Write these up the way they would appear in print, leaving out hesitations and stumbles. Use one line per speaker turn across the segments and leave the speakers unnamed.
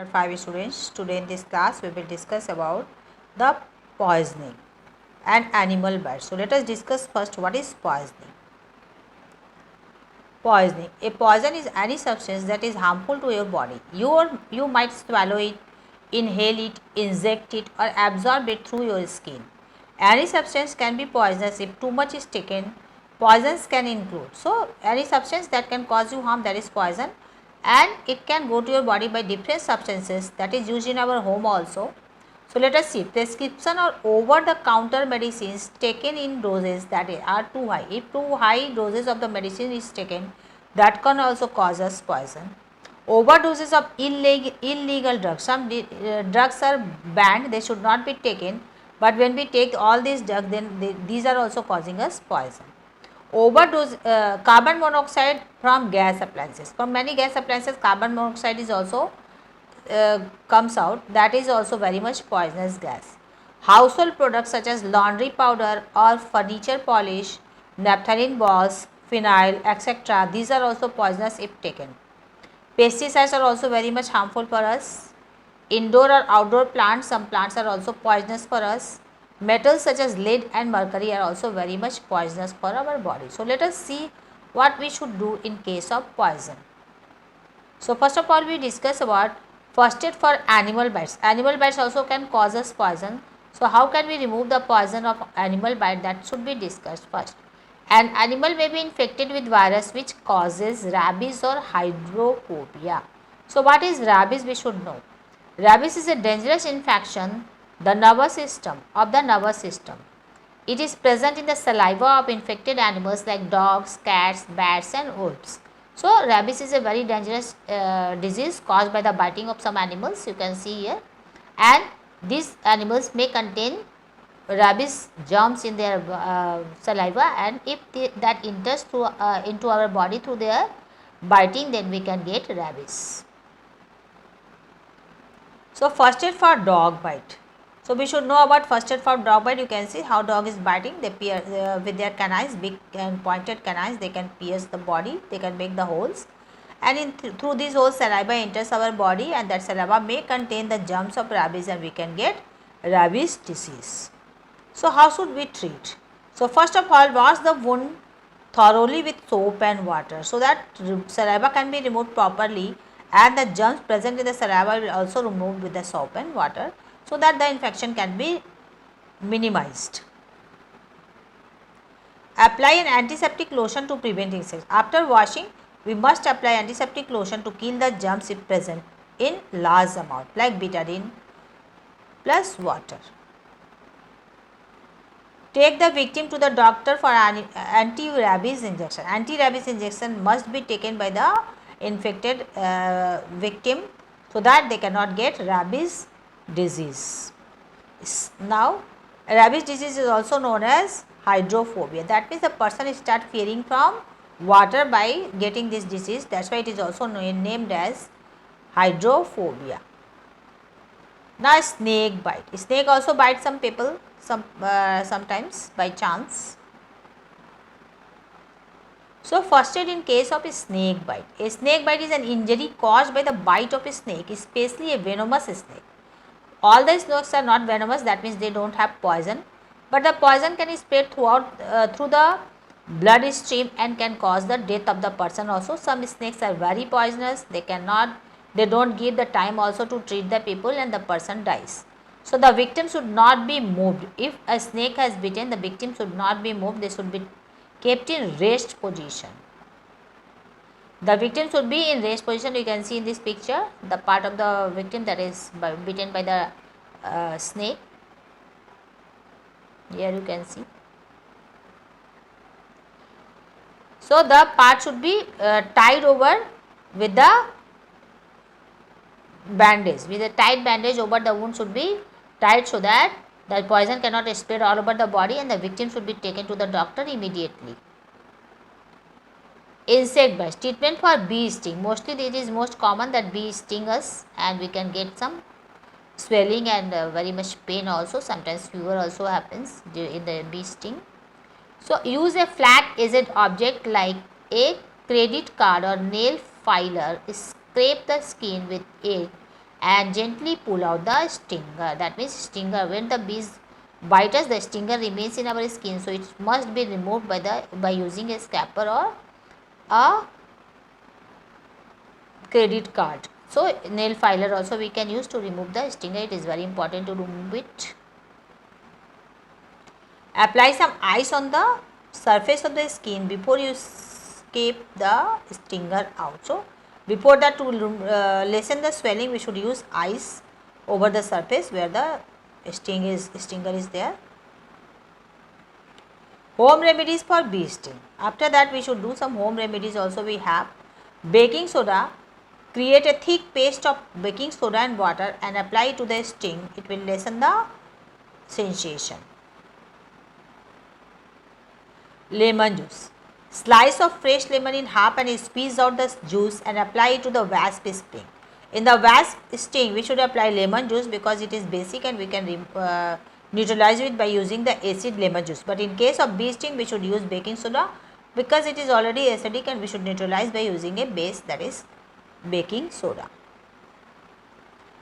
5 students. Today in this class we will discuss about the poisoning and animal bites. So let us discuss first what is poisoning. Poisoning. A poison is any substance that is harmful to your body. You might swallow it, inhale it, inject it or absorb it through your skin. Any substance can be poisonous if too much is taken. Poisons can include. So any substance that can cause you harm, that is poison, and it can go to your body by different substances that is used in our home also. So let us see, prescription or over the counter medicines taken in doses that are too high. If too high doses of the medicine is taken, that can also cause us poison. Overdoses of illegal drugs. Some drugs are banned, they should not be taken, but when we take all these drugs, then these are also causing us poison. Overdose, carbon monoxide from gas appliances. From many gas appliances, carbon monoxide is also comes out, that is also very much poisonous gas. Household products such as laundry powder or furniture polish, naphthalene balls, phenyl, etc. These are also poisonous if taken. Pesticides are also very much harmful for us. Indoor or outdoor plants, some plants are also poisonous for us. Metals such as lead and mercury are also very much poisonous for our body. So let us see what we should do in case of poison. So first of all, we discuss about first aid for animal bites. Animal bites also can cause us poison. So how can we remove the poison of animal bite? That should be discussed first. An animal may be infected with virus which causes rabies or hydrophobia. So what is rabies? We should know. Rabies is a dangerous infection the nervous system of the nervous system. It is present in the saliva of infected animals like dogs, cats, bats and wolves. So rabies is a very dangerous disease caused by the biting of some animals, you can see here, and these animals may contain rabies germs in their saliva, and if that enters through into our body through their biting, then we can get rabies. So first aid for dog bite. So we should know about first aid for dog bite. You can see how dog is biting. They with their canines, big and pointed canines, they can pierce the body. They can make the holes, and through these holes, saliva enters our body, and that saliva may contain the germs of rabies, and we can get rabies disease. So how should we treat? So first of all, wash the wound thoroughly with soap and water so that saliva can be removed properly, and the germs present in the saliva will also removed with the soap and water so that the infection can be minimized. Apply an antiseptic lotion to prevent insects. After washing, we must apply antiseptic lotion to kill the germs if present in large amount like betadine plus water. Take the victim to the doctor for an anti-rabies injection. Anti-rabies injection must be taken by the infected victim so that they cannot get rabies disease. Now, rabies disease is also known as hydrophobia. That means the person start fearing from water by getting this disease. That's why it is also named as hydrophobia. Now, snake bite. Snake also bites some people sometimes by chance. So first aid in case of a snake bite. A snake bite is an injury caused by the bite of a snake, especially a venomous snake. All the snakes are not venomous, that means they don't have poison, but the poison can spread through the blood stream and can cause the death of the person also. Some snakes are very poisonous, they don't give the time also to treat the people, and the person dies. So the victim should not be moved. If a snake has bitten, the victim should not be moved, they should be kept in rest position. The victim should be in rest position. You can see in this picture the part of the victim that is bitten by the snake. Here you can see. So the part should be tied over with the bandage. With a tight bandage over the wound should be tied so that the poison cannot spread all over the body, and the victim should be taken to the doctor immediately. Insect bites. Treatment for bee sting. Mostly it is most common that bee sting us and we can get some swelling and very much pain also. Sometimes fever also happens in the bee sting. So use a flat edged object like a credit card or nail filer. Scrape the skin with it and gently pull out the stinger. That means stinger, when the bees bite us, the stinger remains in our skin, so it must be removed by using a scalpel or a credit card. So nail filer also we can use to remove the stinger. It is very important to remove it. Apply some ice on the surface of the skin before you escape the stinger out. So before that, to lessen the swelling, we should use ice over the surface where the stinger is there. Home remedies for bee sting. After that, we should do some home remedies also. We have baking soda. Create a thick paste of baking soda and water and apply it to the sting. It will lessen the sensation. Lemon juice. Slice of fresh lemon in half and squeeze out the juice and apply it to the wasp sting. In the wasp sting, we should apply lemon juice because it is basic and we can neutralize it by using the acid lemon juice. But in case of bee sting, we should use baking soda because it is already acidic and we should neutralize by using a base, that is baking soda.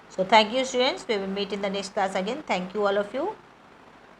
So thank you students. We will meet in the next class again. Thank you all of you.